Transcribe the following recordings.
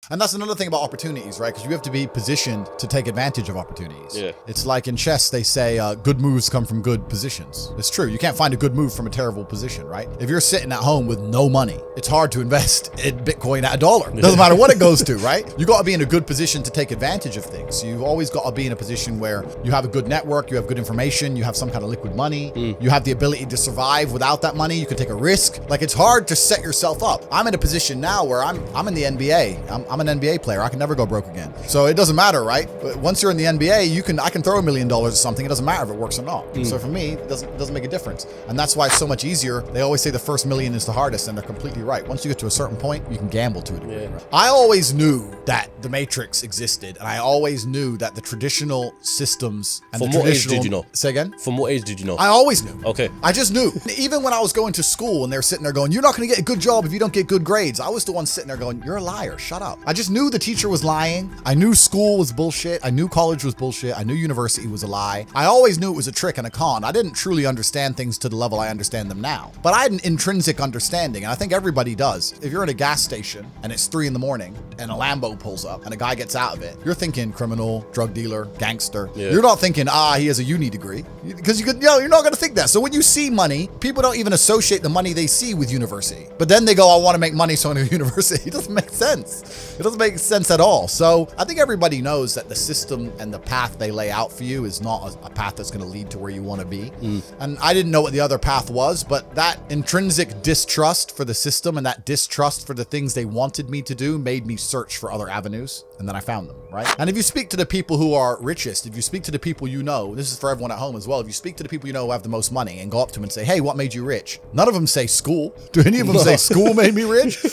And that's another thing about opportunities, right? Because you have to be positioned to take advantage of opportunities. Yeah. It's like in chess, they say good moves come from good positions. It's true. You can't find a good move from a terrible position, right? If you're sitting at home with no money, it's hard to invest in Bitcoin at $1. Doesn't matter what it goes to, right? You got to be in a good position to take advantage of things. You've always got to be in a position where you have a good network, you have good information, you have some kind of liquid money, you have the ability to survive without that money. You can take a risk. Like, it's hard to set yourself up. I'm in a position now where I'm in the NBA. I'm an NBA player. I can never go broke again. So it doesn't matter, right? But once you're in the NBA, I can throw $1 million at something. It doesn't matter if it works or not. So for me, it doesn't make a difference. And that's why it's so much easier. They always say the first million is the hardest, and they're completely right. Once you get to a certain point, you can gamble to a degree. Yeah. Right? I always knew that the Matrix existed, and I always knew that the traditional systems and From the what age traditional... did you know? Say again? From what age did you know? I always knew. Okay. I just knew. Even when I was going to school and they're sitting there going, you're not going to get a good job if you don't get good grades. I was the one sitting there going, you're a liar. Shut up. I just knew the teacher was lying. I knew school was bullshit. I knew college was bullshit. I knew university was a lie. I always knew it was a trick and a con. I didn't truly understand things to the level I understand them now. But I had an intrinsic understanding, and I think everybody does. If you're at a gas station and it's 3 a.m. and a Lambo pulls up and a guy gets out of it, you're thinking criminal, drug dealer, gangster. Yeah. You're not thinking, he has a uni degree. Because you're not going to think that. So when you see money, people don't even associate the money they see with university. But then they go, I want to make money, so I'm in a university. It doesn't make sense. It doesn't make sense at all. So I think everybody knows that the system and the path they lay out for you is not a path that's going to lead to where you want to be. And I didn't know what the other path was, but that intrinsic distrust for the system and that distrust for the things they wanted me to do made me search for other avenues. And then I found them, right? And if you speak to the people who are richest, if you speak to the people you know, this is for everyone at home as well. If you speak to the people you know who have the most money and go up to them and say, hey, what made you rich? None of them say school. Do any of them say school made me rich?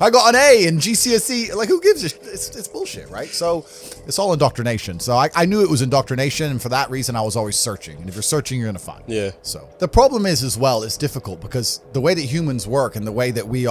I got an A in GCSE. Like, who gives a shit? It's bullshit, right? So it's all indoctrination. So I knew it was indoctrination. And for that reason, I was always searching. And if you're searching, you're going to find. Yeah. So the problem is as well, it's difficult because the way that humans work and the way that we've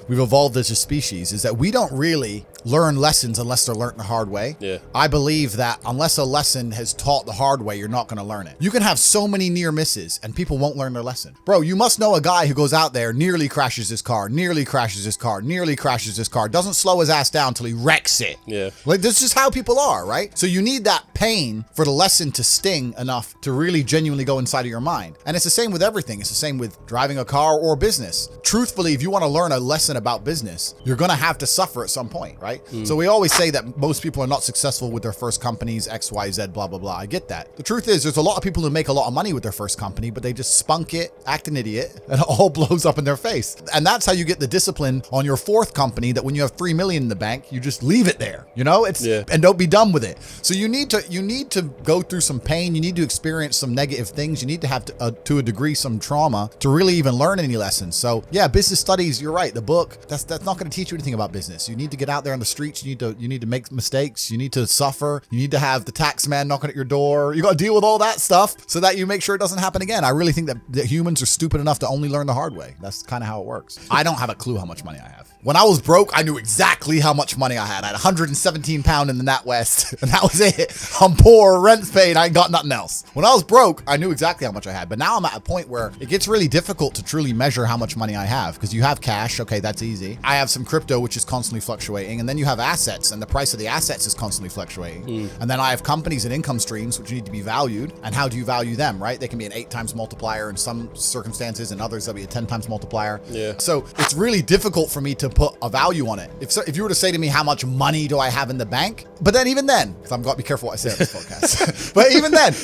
evolved as a species is that we don't really learn lessons unless they're learned the hard way. Yeah. I believe that unless a lesson has taught the hard way, you're not going to learn it. You can have so many near misses and people won't learn their lesson. Bro, you must know a guy who goes out there, nearly crashes his car, doesn't slow his ass down till he wrecks it. Yeah. Like, this is how people are, right? So you need that pain for the lesson to sting enough to really genuinely go inside of your mind. And it's the same with everything. It's the same with driving a car or business. Truthfully, if you want to learn a lesson about business, you're going to have to suffer at some point, right? So we always say that most people are not successful with their first companies, X, Y, Z, blah, blah, blah. I get that. The truth is there's a lot of people who make a lot of money with their first company, but they just spunk it, act an idiot, and it all blows up in their face. And that's how you get the discipline on your fourth company, that when you have 3 million in the bank, you just leave it there, you know? And don't be done with it. So you need to go through some pain. You need to experience some negative things. You need to have to a degree some trauma to really even learn any lessons. So yeah, business studies, you're right. The book, that's not going to teach you anything about business. You need to get out there on the streets. You need to make mistakes. You need to suffer. You need to have the tax man knocking at your door. You got to deal with all that stuff so that you make sure it doesn't happen again. I really think that humans are stupid enough to only learn the hard way. That's kind of how it works. I don't have a clue how much money I have. When I was broke, I knew exactly how much money I had. I had 117 pounds in the NatWest, and that was it. I'm poor, rent's paid, I ain't got nothing else. When I was broke, I knew exactly how much I had. But now I'm at a point where it gets really difficult to truly measure how much money I have, because you have cash, okay, that's easy. I have some crypto, which is constantly fluctuating, and then you have assets, and the price of the assets is constantly fluctuating. And then I have companies and income streams, which need to be valued. And how do you value them, right? They can be an 8 times multiplier in some circumstances, and others they'll be a 10 times multiplier. Yeah. So it's really difficult for me to put a value on it. If you were to say to me, how much money do I have in the bank? But then even then, because I've got to be careful what I say on this podcast. But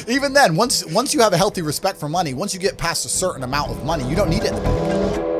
even then, once you have a healthy respect for money, once you get past a certain amount of money, you don't need it in the bank.